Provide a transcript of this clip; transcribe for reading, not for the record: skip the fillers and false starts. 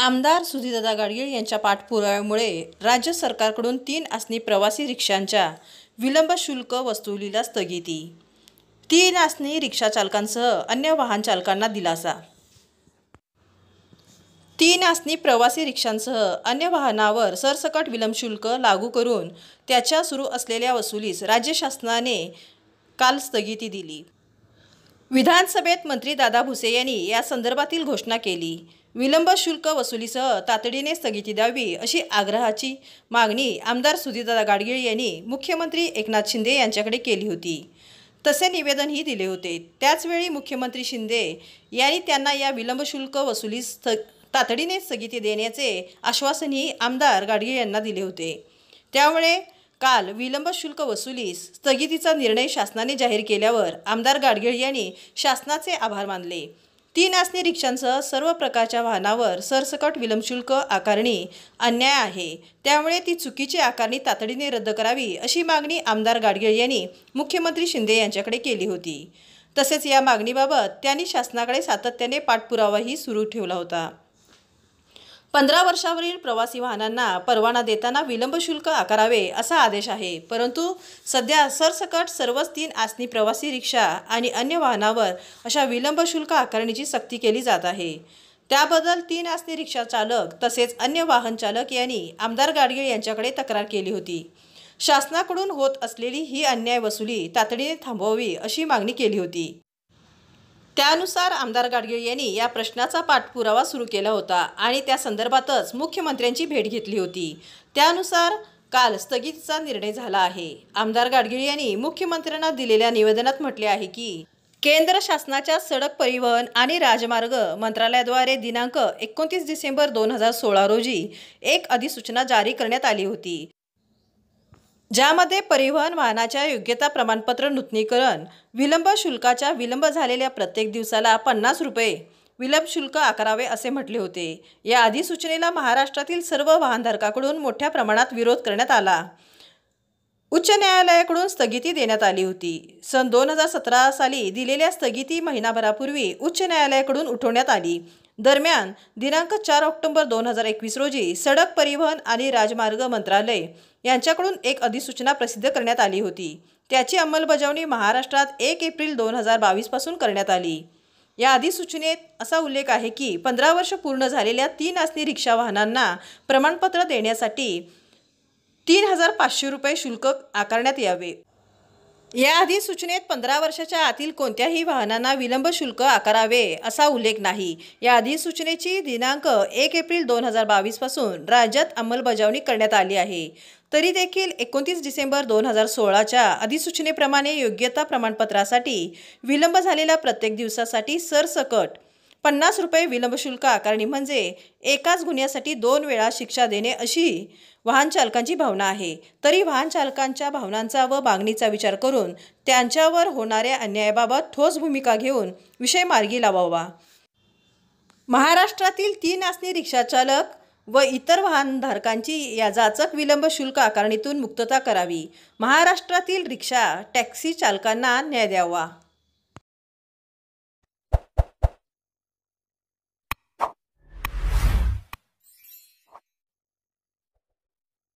आमदार सुधीरदादा गाडगीळ यांच्या पाठपुराव्यामुळे राज्य सरकारकडून 3 आसनी प्रवासी रिक्षांच्या विलंब शुल्क वसुलीला स्थगिती। 3 आसनी रिक्षा चालकांसह अन्य वाहन चालकांना दिलासा। 3 आसनी प्रवासी रिक्षांसह अन्य वाहनावर सरसकट विलंब शुल्क लागू करून त्याच्या सुरू असलेल्या वसुलीस राज्य शासनाने काल स्थगिती दिली। विधानसभेत मंत्री दादा भुसे यांनी या संदर्भातील घोषणा केली। विलंब शुल्क वसुलीसह तातडीने स्थगिती द्यावी अशी आग्रहाची मागणी आमदार सुधीरदादा गाडगीळ यांनी मुख्यमंत्री एकनाथ शिंदे यांच्याकडे केली होती। तसे निवेदनही दिले होते। त्याचवेळी मुख्यमंत्री शिंदे यांनी त्यांना या विलंब शुल्क वसुलीस तातडीने स्थगिती देण्याचे आश्वासनही आमदार गाडगीळ यांना दिले होते। त्यामुळे काल विलंब शुल्क वसुलीस स्थगितीचा निर्णय शासनाने जाहीर केल्यावर आमदार गाडगीळ यांनी शासनाचे आभार मानले। 3 आसनी रिक्षांसह सर्व प्रकारच्या वाहनावर सरसकट विलंब शुल्क आकारणी अन्याय आहे, त्यामुळे ती चुकीची आकारणी तातडीने रद्द करावी अशी मागणी आमदार गाडगीळ यांनी मुख्यमंत्री शिंदे यांच्याकडे केली होती। तसेच या मागणीबाबत त्यांनी शासनाकडे सातत्याने पाठपुरावाही सुरू ठेवला होता। 15 वर्षावरील प्रवासी वाहनांना परवाना देताना विलंब शुल्क आकारावे असा आदेश आहे, परंतु सध्या सरसकट सर्वच 3 आसनी प्रवासी रिक्षा आणि अन्य वाहनावर अशा विलंब शुल्क आकारणीची सक्ती केली जात आहे। त्याबद्दल 3 आसनी रिक्षा चालक तसेच अन्य वाहन चालक यांनी आमदार गाडगीळ यांच्याकडे तक्रार केली होती। शासनाकडून होत असलेली ही अन्याय वसुली तातडीने थांबवावी अशी मागणी केली होती। त्यानुसार आमदार गाडगीळ यांनी या प्रश्नाचा पाठपुरावा सुरू केला होता आणि त्या संदर्भातच मुख्यमंत्र्यांची भेट घेतली होती। त्यानुसार काल स्थगितीचा निर्णय झाला आहे। आमदार गाडगीळ यांनी मुख्यमंत्र्यांना दिलेल्या निवेदनात म्हटले आहे की केंद्र शासनाच्या सडक परिवहन आणि राजमार्ग मंत्रालयाद्वारे दिनांक 29 डिसेंबर 2016 रोजी एक अधिसूचना जारी करण्यात आली होती, ज्यामध्ये परिवहन वाहनाच्या योग्यता प्रमाणपत्र नूतनीकरण विलंब शुल्काच्या विलंब झालेल्या प्रत्येक दिवसाला 50 रुपये विलंब शुल्क आकारावे असे म्हटले होते। या अधिसूचनेला महाराष्ट्रातील सर्व वाहनधारकांकडून मोठ्या प्रमाणात विरोध करण्यात आला। उच्च न्यायालयाकडून स्थगिती देण्यात आली होती। सन 2017 साली दिलेल्या स्थगिती महिनाभरापूर्वी उच्च न्यायालयाकडून उठवण्यात आली। दरम्यान दिनांक 4 ऑक्टोबर 2021 रोजी सडक परिवहन आणि राजमार्ग मंत्रालय यांच्याकडून एक अधिसूचना प्रसिद्ध करण्यात आली होती। त्याची अंमलबजावणी महाराष्ट्रात 1 एप्रिल 2022 पासून करण्यात आली। या अधिसूचनेत असा उल्लेख आहे की 15 वर्ष पूर्ण झालेल्या 3 आसनी रिक्षा वाहनांना प्रमाणपत्र देण्यासाठी 3500 रुपये शुल्क आकारण्यात यावे। या अधिसूचनेत 15 वर्षाच्या आतील कोणत्याही वाहनांना विलंब शुल्क आकारावे असा उल्लेख नाही। या अधिसूचनेची दिनांक 1 एप्रिल 2022 पासून राज्यात अंमलबजावणी करण्यात आली आहे। तरी देखील 29 डिसेंबर 2016च्या अधिसूचनेप्रमाणे योग्यता प्रमाणपत्रासाठी विलंब झालेल्या प्रत्येक दिवसासाठी सरसकट 50 रुपये विलंब शुल्क आकारणी म्हणजे एकाच गुन्ह्यासाठी 2 वेळा शिक्षा देणे अशी वाहन चालकांची भावना आहे। तरी वाहन चालकांच्या भावनांचा व मागणीचा विचार करून त्यांच्यावर होणाऱ्या अन्यायाबाबत ठोस भूमिका घेऊन विषय मार्गी लावावा। महाराष्ट्रातील 3 आसनी रिक्षा चालक व इतर वाहनधारकांची या जाचक विलंब शुल्क आकारणीतून मुक्तता करावी। महाराष्ट्रातील रिक्षा टॅक्सी चालकांना न्याय द्यावा।